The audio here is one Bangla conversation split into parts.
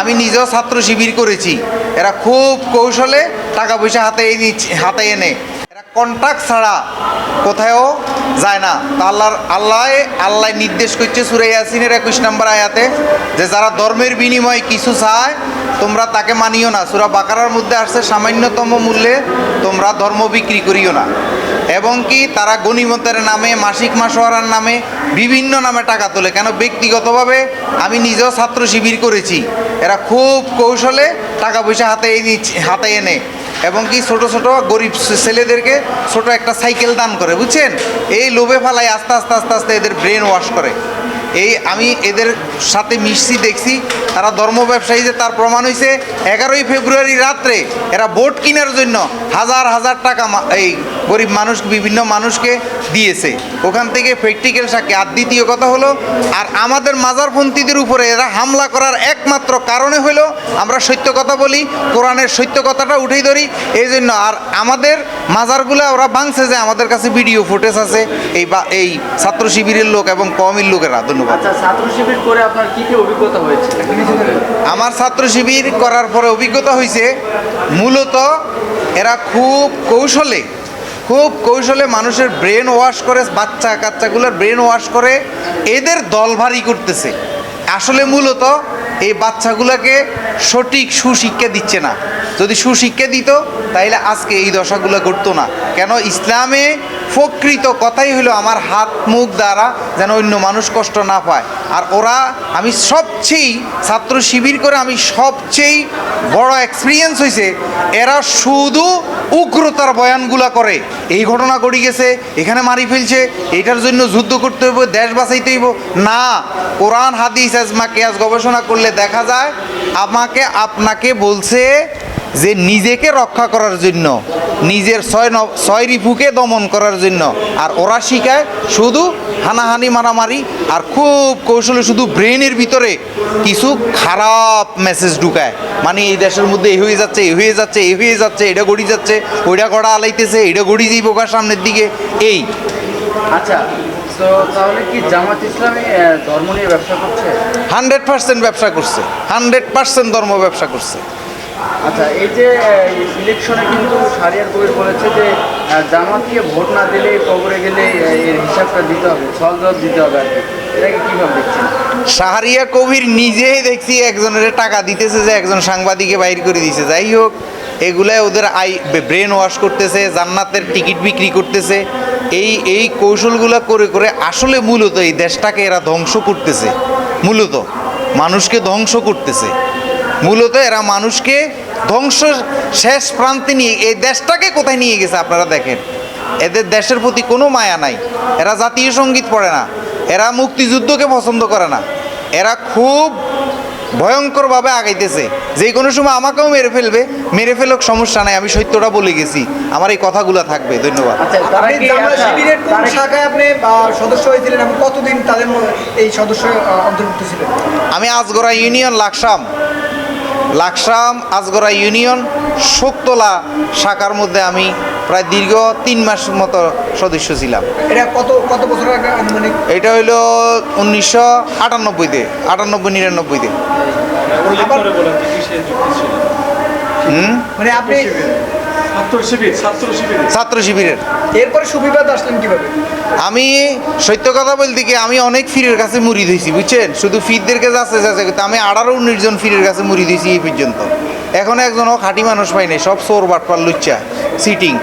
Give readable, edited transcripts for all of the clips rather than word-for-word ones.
আমি নিজেও ছাত্র শিবির করেছি। এরা খুব কৌশলে টাকা পয়সা হাতে এনে এরা কন্ট্রাক্ট ছাড়া কোথাও যায় না। তো আল্লাহ নির্দেশ করছে সূরা ইয়াসিনের 21 নম্বর আয়াতে যে যারা ধর্মের বিনিময়ে কিছু চায় তোমরা তাকে মানিও না। সূরা বাকারার মধ্যে আসছে সামান্যতম মূল্যে তোমরা ধর্ম বিক্রি করিও না। এবং কি তারা গনিমতের নামে, মাসিক মাসোয়ারার নামে, বিভিন্ন নামে টাকা তোলে। কেন? ব্যক্তিগতভাবে আমি নিজেও ছাত্র শিবির করেছি। এরা খুব কৌশলে টাকা পয়সা হাতে এনে এবং কি ছোট ছোট গরিব ছেলেদেরকে ছোট একটা সাইকেল দান করে, বুঝছেন? এই লোভে ফালাই আস্তে আস্তে আস্তে আস্তে এদের ব্রেন ওয়াশ করে। এই আমি এদের সাথে মিশছি, দেখছি তারা ধর্ম ব্যবসায়ী যে তার প্রমাণ হয়েছে 11ই ফেব্রুয়ারি রাত্রে এরা ভোট কেনার জন্য হাজার হাজার টাকা এই গরিব মানুষ বিভিন্ন মানুষকে দিয়েছে। ওখান থেকে প্র্যাকটিক্যাল সাক্ষী। আর দ্বিতীয় কথা হলো, আর আমাদের মাজারপন্থীদের উপরে এরা হামলা করার একমাত্র কারণে হলো আমরা সত্য কথা বলি, কোরআনের সত্য কথাটা উঠেই ধরি, এই জন্য। আর আমাদের মাজারগুলো ওরা ভাঙছে যে আমাদের কাছে ভিডিও ফুটেজ আছে এই ছাত্র শিবিরের লোক এবং কওমির লোকেরা। ধন্যবাদ। আচ্ছা, ছাত্র শিবির করে আপনার কি অভিজ্ঞতা হয়েছে? আমার ছাত্র শিবির করার পরে অভিজ্ঞতা হয়েছে, মূলত এরা খুব কৌশলে মানুষের ব্রেন ওয়াশ করে, বাচ্চা কাচ্চাগুলোর ব্রেন ওয়াশ করে এদের দল ভারী করতেছে। আসলে মূলত এই বাচ্চাগুলোকে সঠিক সুশিক্ষা দিচ্ছে না। যদি সুশিক্ষা দিত তাইলে আজকে এই দশাগুলো ঘটতো না। কেন? ইসলামে প্রকৃত কথাই হলো আমার হাত মুখ দ্বারা যেন অন্য মানুষ কষ্ট না পায়। আর আমি সবচেয়ে ছাত্র শিবির করে আমি সবচেয়ে বড় এক্সপিরিয়েন্স হয়েছে, এরা শুধু উগ্রতার বয়ানগুলা করে। এই ঘটনা ঘটে গেছে, এখানে মারি ফেলছে, এটার জন্য যুদ্ধ করতে হইব, দেশ বাঁচাইতে হইব না। কোরআন হাদিস আজমা কিয়াস গবেষণা করলে দেখা যায় আপনাকে বলছে যে নিজেকে রক্ষা করার জন্য, নিজের ছয় রিপুকে দমন করার জন্য। আর ওরা শিখায় শুধু হানাহানি মারামারি আর খুব কৌশলে শুধু ব্রেনের ভিতরে কিছু খারাপ মেসেজ ঢুকায়। মানে এই দেশের মধ্যে এই হয়ে যাচ্ছে, এই হয়ে যাচ্ছে, এই হয়ে যাচ্ছে, এটা গড়ি যাচ্ছে, ওইটা গড়া আলাইতেছে, এটা গড়ি যাইব সামনের দিকে। এই আচ্ছা, তো তাহলে কি জামাত ইসলামী ধর্ম নিয়ে ব্যবসা করছে? 100% ব্যবসা করছে, 100% ধর্ম ব্যবসা করছে। আচ্ছা, এই যে ইলেকশনে কিন্তু শাহরিয়ার কবির বলেছে যে জামাতকে ভোট না দিলে কবরে গেলে এর হিসাবটা দিতে হবে, সহজ দিতে হবে আর কি। এটাকে কীভাবে দেখছেন? শাহরিয়া কবির নিজেই দেখছি একজনের টাকা দিতেছে যে একজন সাংবাদিকে বাইর করে দিয়েছে। যাই হোক, এগুলাই ওদের ব্রেন ওয়াশ করতেছে, জান্নাতের টিকিট বিক্রি করতেছে। এই কৌশলগুলো করে করে আসলে মূলত এই দেশটাকে এরা ধ্বংস করতেছে, মূলত মানুষকে ধ্বংস করতেছে। মূলত এরা মানুষকে ধ্বংস শেষ প্রান্তে নিয়ে এই দেশটাকে কোথায় নিয়ে গেছে আপনারা দেখেন। এদের দেশের প্রতি কোনো মায়া নাই। এরা জাতীয় সঙ্গীত পড়ে না, এরা মুক্তিযুদ্ধকে পছন্দ করে না। এরা খুব ভয়ঙ্করভাবে আগাইতেছে, যে কোনো সময় আমাকেও মেরে ফেলুক, সমস্যা নাই, আমি সত্যটা বলে গেছি। আমার এই কথাগুলো থাকবে। ধন্যবাদ। সদস্য হয়েছিলেন এবং কতদিন তাদের এই সদস্য অন্তর্ভুক্ত ছিলেন? আমি আজগরা ইউনিয়ন লাকসাম আজগরা ইউনিয়ন শোকতলা শাখার মধ্যে আমি প্রায় দীর্ঘ 3 মাস মতো সদস্য ছিলাম। এটা কত বছর আগে? মানে এটা হইলো 1998-তে, 98-99-তে। মানে আপনি ছাত্র শিবিরের। এরপরে সুবিবাদ আসলেন কিভাবে? আমি সত্য কথা বলতে কি, আমি অনেক ফিরের কাছে মুড়ি দিয়েছি, বুঝছেন? শুধু ফিরদেরকে যাচ্ছে কিন্তু আমি 18-19 জন ফিরের কাছে মুড়ি দিয়েছি এই পর্যন্ত। এখন একজনও খাঁটি মানুষ পাই নাই, সব চোর বাটপার লুচ্চা সিটিং।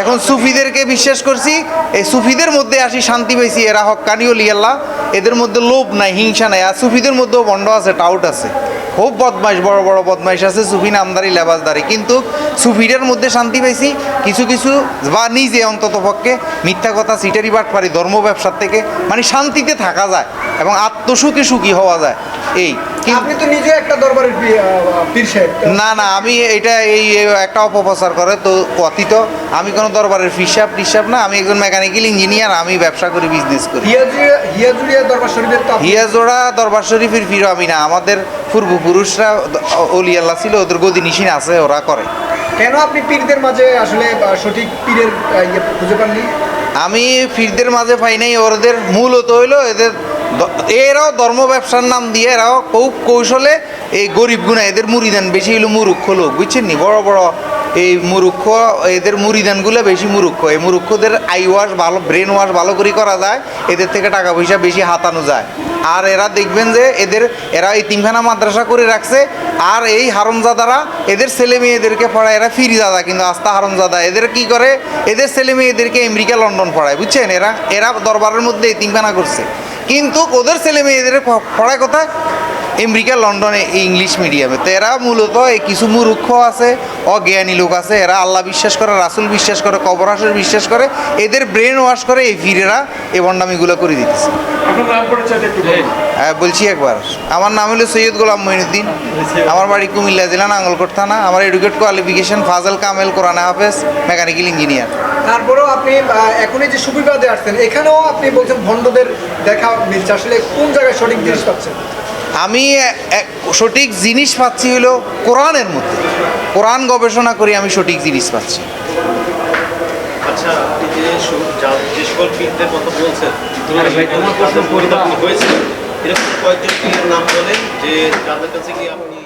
এখন সুফিদেরকে বিশ্বাস করছি, এই সুফিদের মধ্যে আসি শান্তি পাইছি। এরা হক্কানি ওলি আল্লাহ, এদের মধ্যে লোভ নাই, হিংসা নাই। আর সুফিদের মধ্যেও বন্ড আছে, টাউট আছে, খুব বদমাইশ, বড় বড় বদমাইশ আছে, সুফি নামদারি লেবাসদারি। কিন্তু সুফিদের মধ্যে শান্তি পাইছি কিছু কিছু, বা নিজে অন্তত পক্ষে মিথ্যা কথা সিটারি বাটপারি ধর্ম ব্যবসার থেকে মানে শান্তিতে থাকা যায় এবং আত্মসুখে সুখী হওয়া যায়। এই আপনি তো নিজে একটা দরবারের পীর সাহেব। না, আমি এটা এই একটা অপপ্রচার করে তো কথিত। আমি কোনো দরবারের ফিসাব না, আমি একজন মেকানিক্যাল ইঞ্জিনিয়ার, আমি ব্যবসা করি, বিজনেস করি। হিয়াজোড়া দরবার শরীফের ফিরো আমি না, আমাদের পূর্বপুরুষরা অলি আল্লাহ ছিল, ওদের গদি নিশিন আছে, ওরা করে। কেন আপনি পীরদের মাঝে আসলে সঠিক পীরের খুঁজে পাননি? আমি পীরদের মাঝে পাই নাই। ওদের মূলত হইলো এদের এরাও ধর্ম ব্যবসার নাম দিয়ে এরাও খুব কৌশলে এই গরিব গুণা এদের মুড়িদান বেশি হলো মুরুক্ষ লোক, বুঝছেন নি? বড় বড় এই মুরুক্ষ, এদের মুড়িদানগুলো বেশি মুরুক্ষ। এই মুরুক্ষদের আই ওয়াশ ভালো, ব্রেন ওয়াশ ভালো করে করা যায়, এদের থেকে টাকা পয়সা বেশি হাতানো যায়। আর এরা দেখবেন যে এরা এই তিনখানা মাদ্রাসা করে রাখছে, আর এই হারমজাদারা এদের ছেলে মেয়েদেরকে পড়ায়, এরা ফিরিজাদা কিন্তু আস্থা হারমজাদা। এদের কি করে, এদের ছেলে মেয়েদেরকে আমেরিকা লন্ডন পড়ায়, বুঝছেন? এরা দরবারের মধ্যে এই তিনখানা করছে, কিন্তু ওদের ছেলে মেয়েদের পড়ায় কোথায়? আমেরিকা লন্ডনে ইংলিশ মিডিয়ামে। তো এরা মূলত এই কিছু মূর্খ আছে, অজ্ঞানী লোক আছে, এরা আল্লাহ বিশ্বাস করে, রাসুল বিশ্বাস করে, কবর হাসর বিশ্বাস করে, এদের ব্রেন ওয়াশ করে এই ফিরেরা এই বন্ডামিগুলো করে দিতেছে। হ্যাঁ বলছি একবার, আমার নাম হলো সৈয়দ গোলাম মঈনুদ্দিন, আমার বাড়ি কুমিল্লা জেলা নাঙ্গলকোট থানা, আমার এডুকেট কোয়ালিফিকেশন ফাজল কামেল কোরআন হাফেজ মেকানিক্যাল ইঞ্জিনিয়ার। তারপরেও আপনি এখন এই যে সুবিবাদে আসছেন, এখানেও আপনি বলছেন ভণ্ডদের দেখা মিলছে, আসলে কোন জায়গায় সঠিক জিনিস পাচ্ছেন? আমি সঠিক জিনিস পাচ্ছি হলো কোরআনের মধ্যে, কোরআন গবেষণা করে আমি সঠিক জিনিস পাচ্ছি। আচ্ছা, আপনি যে সকল পীরদের কথা বলছেন, তোমার প্রশ্ন পরিবর্তন হয়েছে, এরকম কয়েকজন পীরের নাম বলেন যে যাদের কাছে কি আপনি